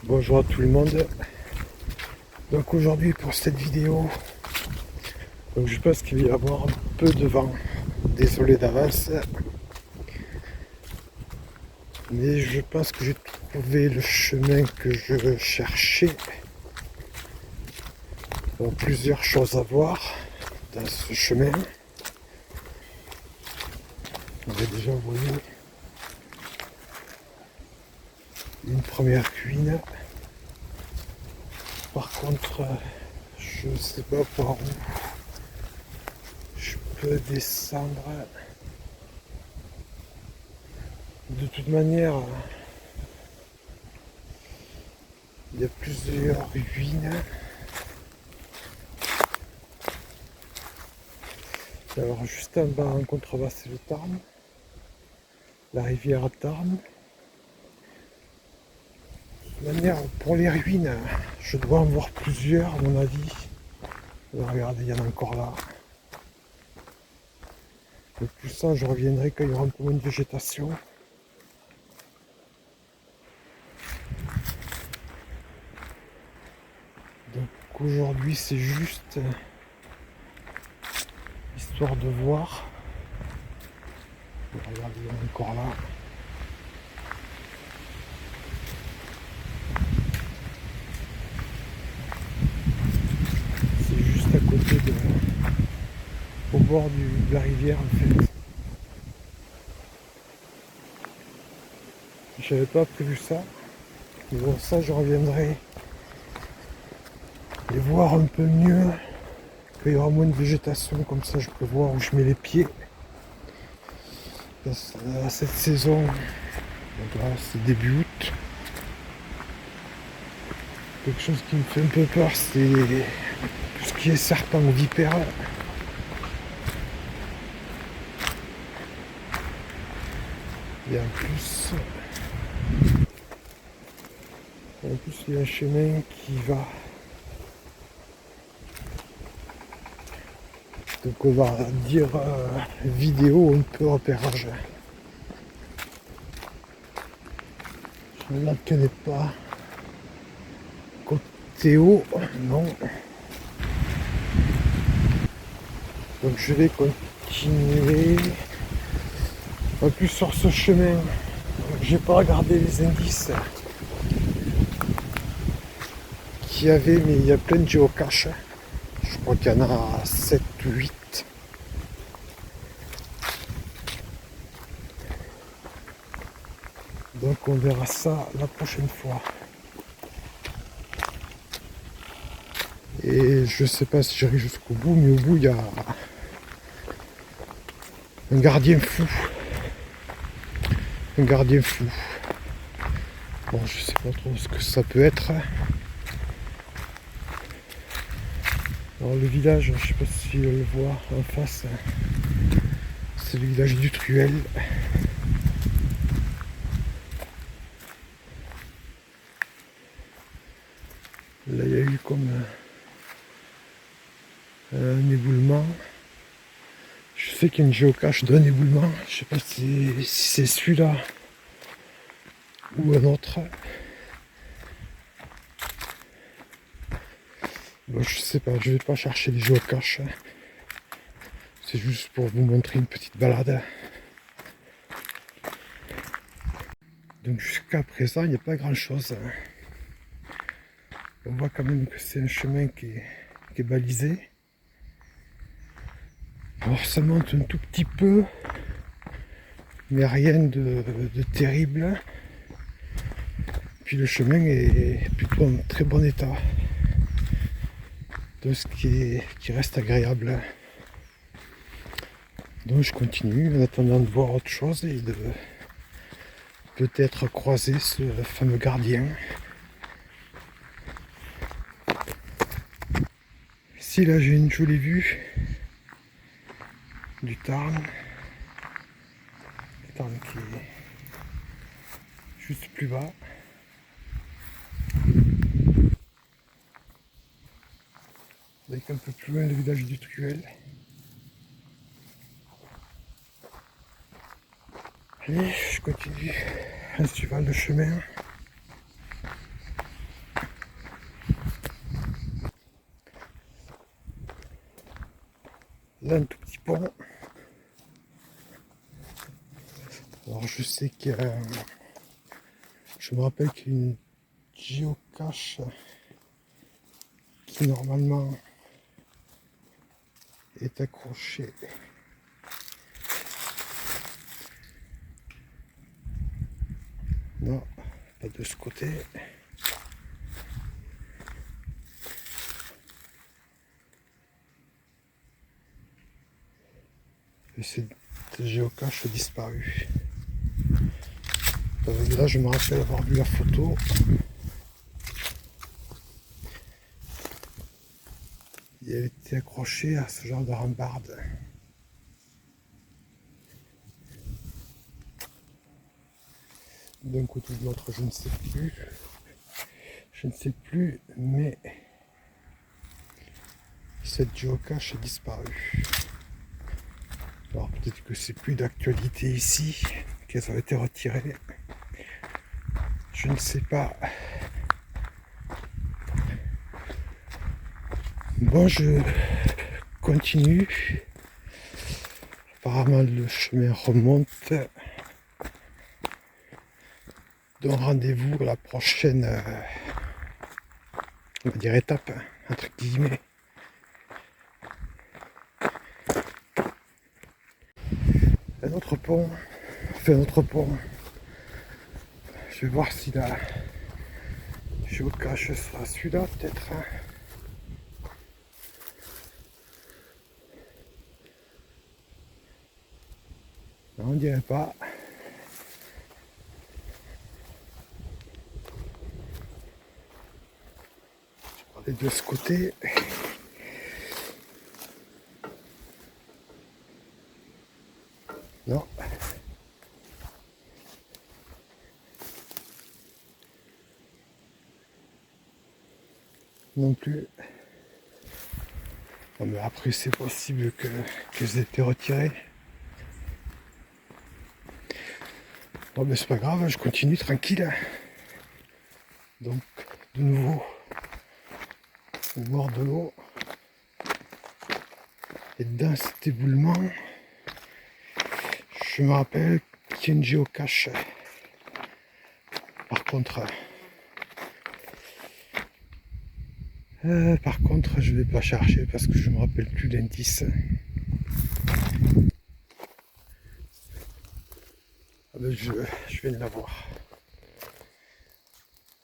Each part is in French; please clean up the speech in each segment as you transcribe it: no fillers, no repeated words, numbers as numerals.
Bonjour à tout le monde. Donc aujourd'hui pour cette vidéo, je pense qu'il va y avoir un peu de vent. Désolé d'avance. Mais je pense que j'ai trouvé le chemin que je cherchais. Il y a plusieurs choses à voir dans ce chemin. On va déjà envoyer une première cuine. Par contre, je ne sais pas par où je peux descendre. De toute manière, il y a plusieurs ruines. Alors juste en bas en contrebas c'est le Tarn, la rivière Tarn. De toute manière pour les ruines, je dois en voir plusieurs à mon avis. Alors, regardez, il y en a encore là. Le plus ça, je reviendrai quand il y aura un peu moins de végétation. Donc aujourd'hui c'est juste histoire de voir. Regardez, il y en a encore là. C'est juste à côté au bord de la rivière en fait. J'avais pas prévu ça. Mais bon, ça je reviendrai les voir un peu mieux. Quand il y aura moins de végétation, comme ça je peux voir où je mets les pieds. À cette saison, donc là c'est début août. Quelque chose qui me fait un peu peur, c'est tout ce qui est serpent ou vipère. Et en plus il y a un chemin qui va. Donc on va dire vidéo un peu repérage. Je ne la connais pas. Côté haut, non. Donc je vais continuer. En plus sur ce chemin, j'ai pas regardé les indices qu'il y avait, mais il y a plein de géocaches. Je crois qu'il y en a 7 ou 8. Donc on verra ça la prochaine fois. Et je sais pas si j'arrive jusqu'au bout, mais au bout il y a un gardien fou. Un gardien fou. Bon, je sais pas trop ce que ça peut être. Alors le village, je sais pas si on le voit en face. C'est le village du Truel. Là il y a eu comme un éboulement. Je sais qu'il y a une géocache d'un éboulement. Je sais pas si c'est celui-là ou un autre. Bon, je sais pas, je vais pas chercher les géocaches. C'est juste pour vous montrer une petite balade. Donc jusqu'à présent, il n'y a pas grand chose. On voit quand même que c'est un chemin qui est balisé. Alors ça monte un tout petit peu, mais rien de terrible. Puis le chemin est plutôt en très bon état. Donc ce qui reste agréable. Donc je continue en attendant de voir autre chose et de peut-être croiser ce fameux gardien. Ici là j'ai une jolie vue du Tarn. Le Tarn qui est juste plus bas. Avec un peu plus loin le village du Truel. Allez, je continue en suivant le chemin. Là, un tout petit pont. Alors je sais qu'il y a... Je me rappelle qu'il y a une géocache qui normalement est accrochée. Non, pas de ce côté. Et cette géocache a disparu. Là, je me rappelle avoir vu la photo. Et elle était accrochée à ce genre de rambarde. D'un côté ou de l'autre, je ne sais plus. Je ne sais plus, mais cette géocache a disparu. Alors peut-être que c'est plus d'actualité ici, qu'elles ont été retirées. Je ne sais pas. Bon, je continue. Apparemment, le chemin remonte. Donc rendez-vous à la prochaine, on va dire étape, entre guillemets. Un autre pont. Enfin, un autre pont. Je vais voir si la géocache sera celui-là, peut-être. Non, on dirait pas. Je vais aller de ce côté. Non. Non plus. Non, mais après c'est possible qu'elles aient été retirées. Bon mais c'est pas grave, je continue tranquille. Donc de nouveau au bord de l'eau. Et dans cet éboulement, je me rappelle qu'il y a une géocache. Par contre, je vais pas chercher parce que je me rappelle plus l'indice. Ah ben je viens de la voir.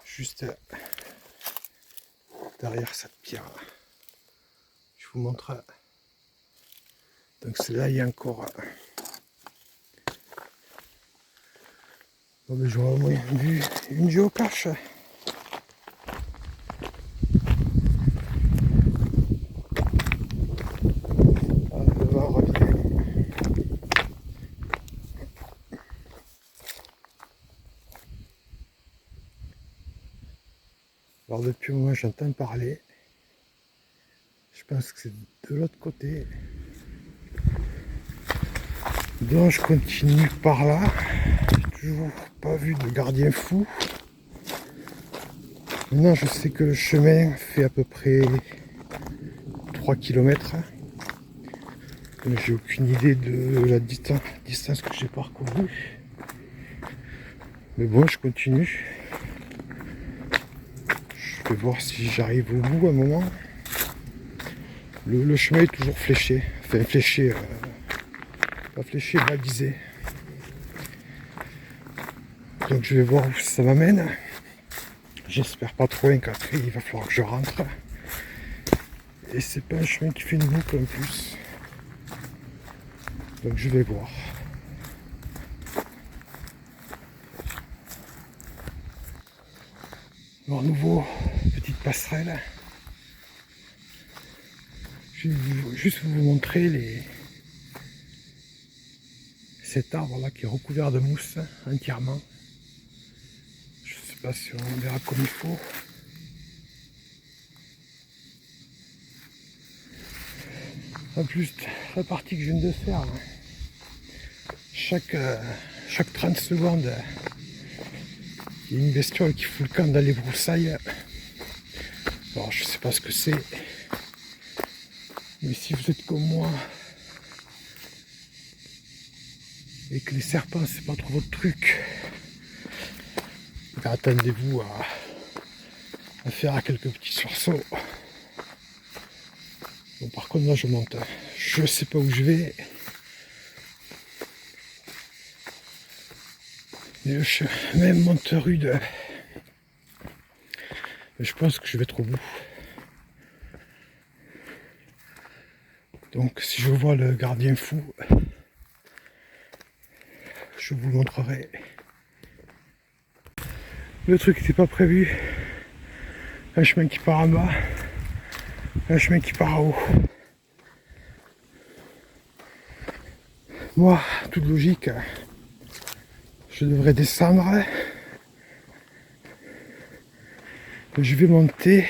Juste derrière cette pierre. Je vous montre. Donc c'est là, il y a encore. Bon, mais j'aurais au moins vu une géocache. Alors depuis un moment j'entends parler. Je pense que c'est de l'autre côté. Donc je continue par là. J'ai toujours pas vu de gardien fou. Maintenant je sais que le chemin fait à peu près 3 km. Mais j'ai aucune idée de la distance que j'ai parcourue. Mais bon, je continue. Je vais voir si j'arrive au bout à un moment. Le chemin est toujours fléché. Enfin fléché, pas fléché, balisé. Donc je vais voir où ça m'amène. J'espère pas trop loin qu'après il va falloir que je rentre. Et c'est pas un chemin qui fait une boucle en plus. Donc je vais voir. Alors nouveau, petite passerelle. Je vais juste vous montrer cet arbre là qui est recouvert de mousse entièrement. Je sais pas si on verra comme il faut. En plus, la partie que je viens de faire, chaque 30 secondes, il y a une bestiole qui fout le camp dans les broussailles. Alors je sais pas ce que c'est, mais si vous êtes comme moi, et que les serpents c'est pas trop votre truc, attendez-vous à faire quelques petits sursauts. Bon, par contre là je monte, je sais pas où je vais, le chemin monte rude, je pense que je vais être au bout. Donc si je vois le gardien fou, je vous le montrerai. Le truc n'était pas prévu. Un chemin qui part en bas, un chemin qui part en haut. Moi, toute logique, je devrais descendre. Je vais monter,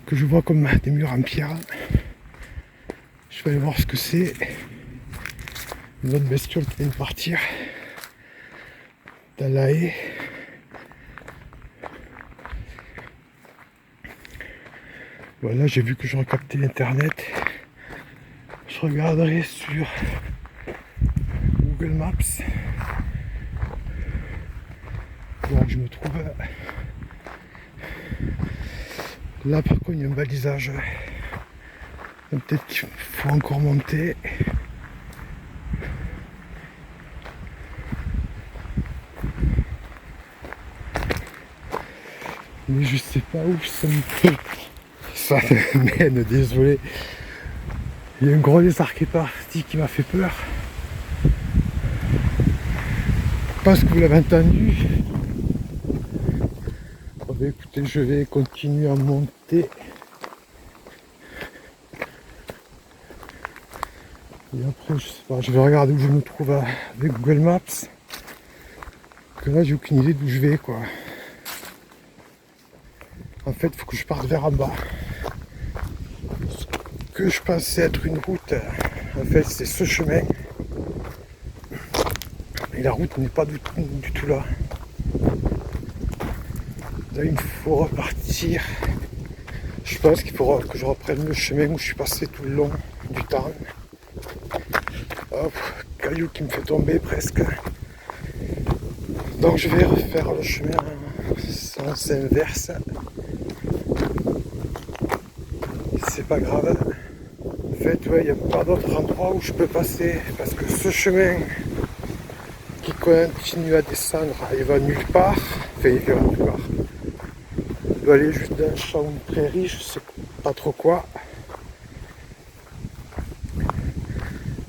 que je vois comme des murs en pierre. Je vais aller voir ce que c'est. Une autre bestiole qui vient de partir dans la haie. Voilà, j'ai vu que je recaptais l'internet. Je regarderai sur Google Maps. Voilà, je me trouve. Là par contre il y a un balisage. Peut-être qu'il faut encore monter. Mais je sais pas où ça me mène, désolé. Il y a un gros lézard qui est parti qui m'a fait peur. Je pense que vous l'avez entendu. Bon, bah, écoutez, je vais continuer à monter. Et après, je sais pas, je vais regarder où je me trouve avec Google Maps. Parce que là, j'ai aucune idée d'où je vais, quoi. En fait, il faut que je parte vers en bas. Ce que je pensais être une route, en fait, c'est ce chemin. Et la route n'est pas du tout là. Là, il me faut repartir. Je pense qu'il faudra que je reprenne le chemin où je suis passé tout le long du temps. Hop, caillou qui me fait tomber presque. Donc je vais refaire le chemin en sens inverse. C'est pas grave. En fait, ouais, il n'y a pas d'autre endroit où je peux passer. Parce que ce chemin qui continue à descendre, il va nulle part. Enfin, il va nulle part. Il doit aller juste dans un champ ou une prairie, je sais pas trop quoi.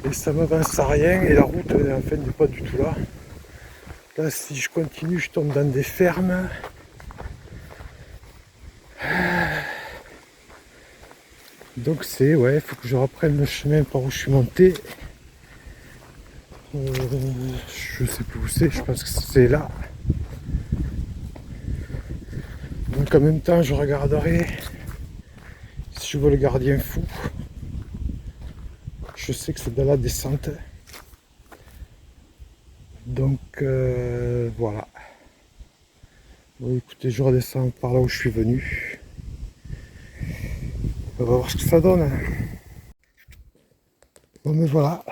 Et ça m'avance à rien et la route en fait n'est pas du tout là. Là si je continue je tombe dans des fermes. Donc c'est ouais, il faut que je reprenne le chemin par où je suis monté. Je sais plus où c'est, je pense que c'est là. Donc en même temps je regarderai si je vois le gardien fou. Je sais que c'est dans la descente. Donc voilà. Bon, écoutez, je redescends par là où je suis venu. On va voir ce que ça donne. Bon mais voilà.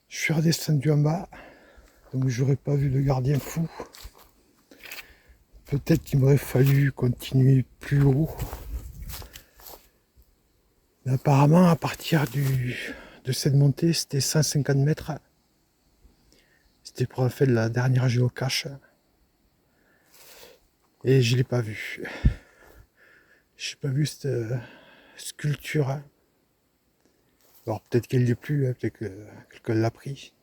Je suis redescendu en bas. Donc j'aurais pas vu le gardien fou. Peut-être qu'il m'aurait fallu continuer plus haut. Mais apparemment, à partir de cette montée, c'était 150 mètres. C'était pour en fait la dernière géocache. Et je l'ai pas vu. Je n'ai pas vu cette sculpture. Alors peut-être qu'elle n'est plus, hein, peut-être que quelqu'un l'a pris.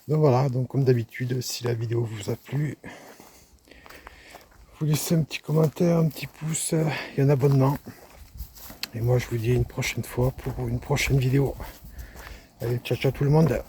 Donc voilà, donc comme d'habitude, si la vidéo vous a plu, vous laissez un petit commentaire, un petit pouce et un abonnement. Et moi je vous dis à une prochaine fois pour une prochaine vidéo. Allez, ciao ciao tout le monde.